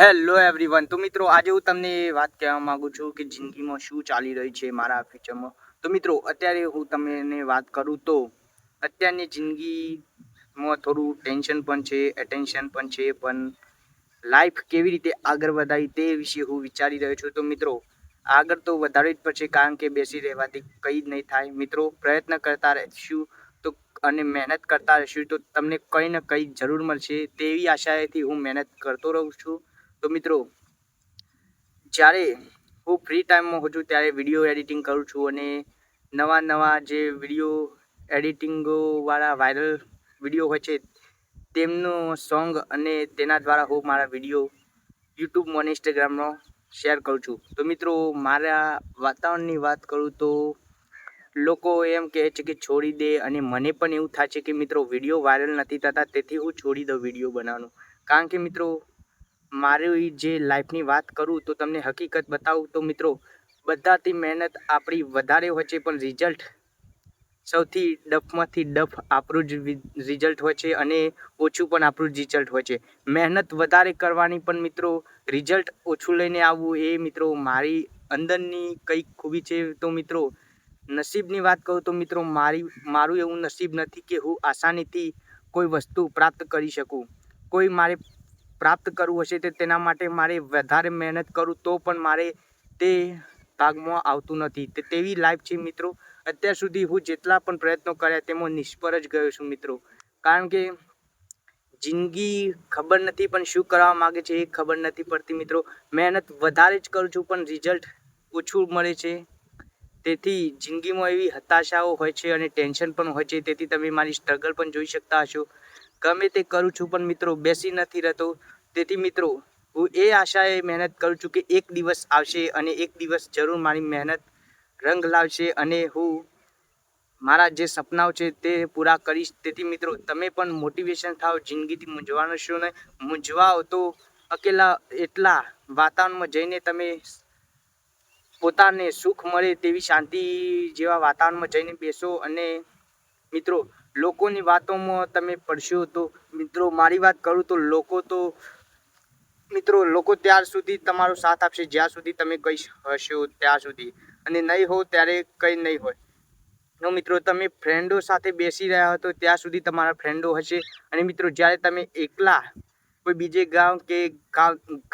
Hello everyone. તો મિત્રો આજે હું તમને વાત કહેવા માંગુ છું કે જિંદગીમાં શું ચાલી રહ્યું છે મારા ફ્યુચરમાં। તો મિત્રો અત્યારે હું તમને વાત કરું તો અત્યારની જિંદગીમાં થોડું ટેન્શન પણ છે, એટેન્શન પણ છે, પણ લાઈફ કેવી રીતે આગળ વધારી તે વિશે હું વિચારી રહ્યો છું। તો મિત્રો આગળ તો વધારવી જ પડશે, કારણ કે બેસી રહેવાથી કંઈ જ નહીં થાય। મિત્રો પ્રયત્ન કરતા રહીશું તો અને મહેનત કરતા રહીશું તો તમને કંઈ ને કંઈ જરૂર મળશે, તેવી આશાએથી હું મહેનત કરતો રહું છું। તો મિત્રો જ્યારે હું ફ્રી ટાઈમમાં હોઉં છું ત્યારે વિડીયો એડિટિંગ કરું છું, અને નવા જે વિડીયો એડિટિંગોવાળા વાયરલ વિડીયો હોય છે તેમનું સોંગ અને તેના દ્વારા હું મારા વિડીયો યુટ્યુબમાં અને ઇન્સ્ટાગ્રામમાં શેર કરું છું। તો મિત્રો મારા વાતાવરણની વાત કરું તો લોકો એમ કહે છે કે છોડી દે, અને મને પણ એવું થાય છે કે મિત્રો વિડીયો વાયરલ નથી થતા, તેથી હું છોડી દઉં વિડીયો બનાવવાનું। કારણ કે મિત્રો મારી જે લાઈફની વાત કરું તો તમને હકીકત બતાવું તો મિત્રો બધાથી મહેનત આપણી વધારે હોય છે, પણ રિઝલ્ટ સૌથી ડફમાંથી ડફ આપણું જ રિઝલ્ટ હોય છે, અને ઓછું પણ આપણું જ રિઝલ્ટ હોય છે। મહેનત વધારે કરવાની પણ મિત્રો રિઝલ્ટ ઓછું લઈને આવવું એ મિત્રો મારી અંદરની કંઈક ખૂબી છે। તો મિત્રો નસીબની વાત કરું તો મિત્રો મારું એવું નસીબ નથી કે હું આસાનીથી કોઈ વસ્તુ પ્રાપ્ત કરી શકું। કોઈ મારે પ્રાપ્ત કરવું હશે તો તેના માટે મારે વધારે મહેનત કરું તો પણ મારે તે ભાગમાં આવતું નથી। તેવી લાઈફ છે મિત્રો। અત્યાર સુધી હું જેટલા પણ પ્રયત્નો કર્યા તેમાં નિષ્ફળ જ ગયો છું મિત્રો। કારણ કે જિંદગી ખબર નથી પણ શું કરવા માગે છે એ ખબર નથી પડતી મિત્રો। મહેનત વધારે જ કરું છું પણ રિઝલ્ટ ઓછું મળે છે, તેથી જિંદગીમાં એવી હતાશાઓ હોય છે અને ટેન્શન પણ હોય છે। તેથી તમે મારી સ્ટ્રગલ પણ જોઈ શકતા હશો। ગમે તે કરું છું પણ મિત્રો બેસી નથી રહેતો। તેથી મિત્રો હું એ આશાએ મહેનત કરું છું કે એક દિવસ આવશે અને એક દિવસ જરૂર મારી મહેનત રંગ લાવશે, અને હું મારા જે સપનાઓ છે તે પૂરા કરીશ। તેથી મિત્રો તમે પણ મોટિવેશન થાઓ, જિંદગીથી મૂંઝવાનો છો નહીં। મૂંઝવાઓ તો અકેલા એટલા વાતાવરણમાં જઈને તમે પોતાને સુખ મળે તેવી શાંતિ જેવા વાતાવરણમાં જઈને બેસો, અને મિત્રો લોકોની વાતોમાં તમે પડશો તો મિત્રો મારી વાત કરું તો લોકો ત્યાર સુધી તમારો સાથ આપશે જ્યાં સુધી તમે કંઈ હશો ત્યાં સુધી, અને નહીં હો ત્યારે કંઈ નહીં હોય। તો મિત્રો તમે ફ્રેન્ડો સાથે બેસી રહ્યા હો તો ત્યાં સુધી તમારા ફ્રેન્ડો હશે, અને મિત્રો જ્યારે તમે એકલા કોઈ બીજે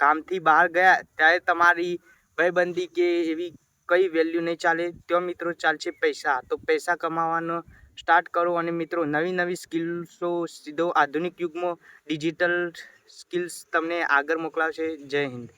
ગામથી બહાર ગયા ત્યારે તમારી ભાઈબંધી કે એવી કઈ વેલ્યુ નહીં ચાલે। ત્યાં મિત્રો ચાલશે પૈસા। તો પૈસા કમાવાનો સ્ટાર્ટ કરો, અને મિત્રો નવી સ્કિલ્સો સીધો આધુનિક યુગમાં ડિજિટલ સ્કિલ્સ તમને આગળ મોકલાવશે। જય હિન્દ।